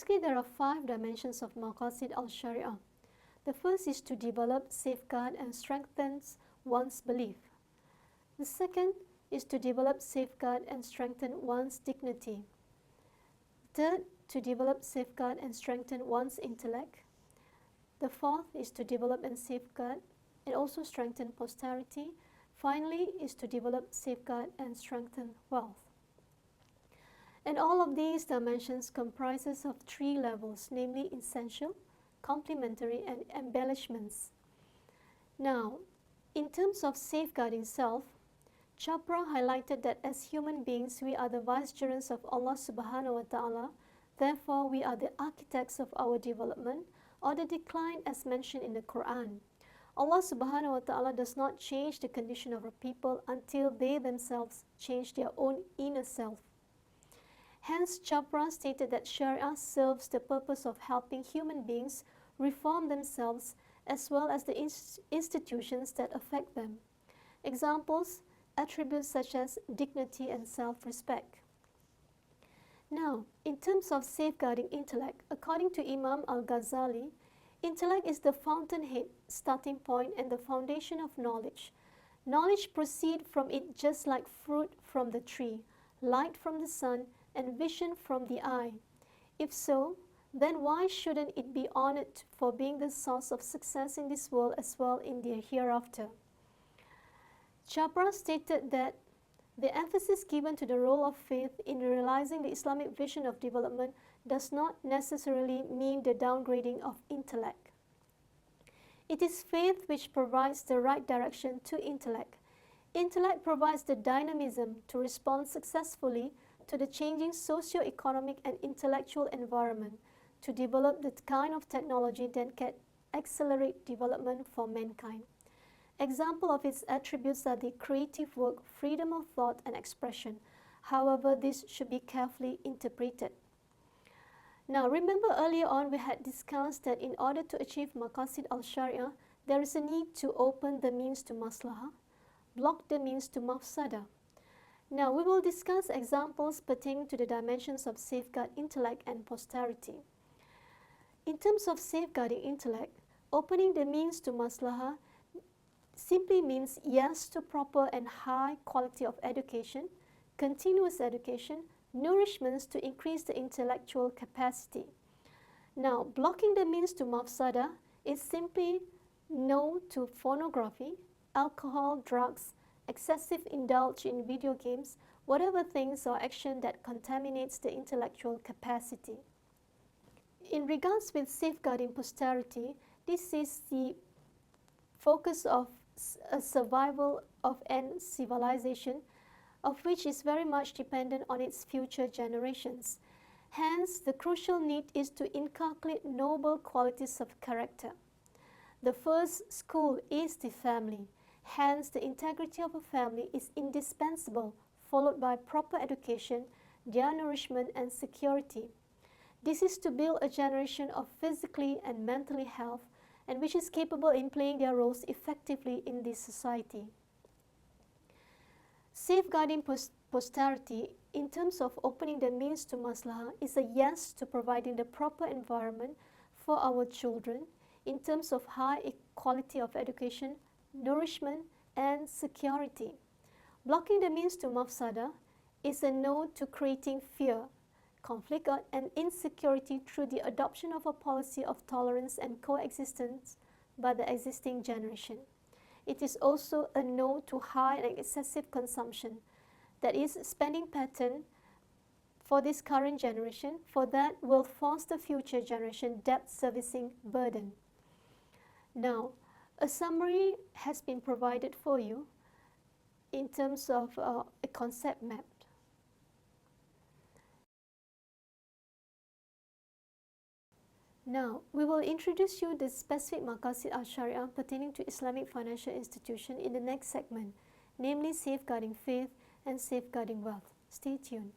Basically, there are 5 dimensions of Maqasid Al-Shariah. The first is to develop, safeguard, and strengthen one's belief. The second is to develop, safeguard, and strengthen one's dignity. Third, to develop, safeguard, and strengthen one's intellect. The fourth is to develop and safeguard and also strengthen posterity. Finally, is to develop, safeguard, and strengthen wealth. And all of these dimensions comprises of 3 levels, namely essential, complementary, and embellishments. Now, in terms of safeguarding self, Chopra highlighted that as human beings, we are the vicegerents of Allah subhanahu wa ta'ala. Therefore, we are the architects of our development or the decline as mentioned in the Quran. Allah subhanahu wa ta'ala does not change the condition of a people until they themselves change their own inner self. Hence, Chopra stated that Sharia serves the purpose of helping human beings reform themselves as well as the institutions that affect them. Examples, attributes such as dignity and self-respect. Now, in terms of safeguarding intellect, according to Imam Al-Ghazali, intellect is the fountainhead, starting point, and the foundation of knowledge. Knowledge proceeds from it just like fruit from the tree, light from the sun, and vision from the eye. If so, then why shouldn't it be honored for being the source of success in this world as well in the hereafter? Chopra stated that the emphasis given to the role of faith in realizing the Islamic vision of development does not necessarily mean the downgrading of intellect. It is faith which provides the right direction to intellect. Intellect provides the dynamism to respond successfully to the changing socio-economic and intellectual environment to develop the kind of technology that can accelerate development for mankind. Example of its attributes are the creative work, freedom of thought and expression. However, this should be carefully interpreted. Now, remember earlier on we had discussed that in order to achieve Maqasid Al-Shariah, there is a need to open the means to maslaha, block the means to mafsada. Now, we will discuss examples pertaining to the dimensions of safeguard intellect and posterity. In terms of safeguarding intellect, opening the means to maslaha simply means yes to proper and high quality of education, continuous education, nourishments to increase the intellectual capacity. Now, blocking the means to mafsada is simply no to pornography, alcohol, drugs, excessive indulge in video games, whatever things or action that contaminates the intellectual capacity. In regards with safeguarding posterity, this is the focus of a survival of an civilization of which is very much dependent on its future generations. Hence, the crucial need is to inculcate noble qualities of character. The first school is the family. Hence, the integrity of a family is indispensable, followed by proper education, their nourishment and security. This is to build a generation of physically and mentally health and which is capable in playing their roles effectively in this society. Safeguarding posterity in terms of opening the means to maslaha is a yes to providing the proper environment for our children in terms of high quality of education, nourishment, and security. Blocking the means to mafsada is a no to creating fear, conflict, and insecurity through the adoption of a policy of tolerance and coexistence by the existing generation. It is also a no to high and excessive consumption, that is, spending pattern for this current generation, for that will force the future generation debt servicing burden. Now, a summary has been provided for you in terms of a concept map. Now, we will introduce you the specific Maqasid Al-Shariah pertaining to Islamic financial institution in the next segment, namely safeguarding faith and safeguarding wealth. Stay tuned.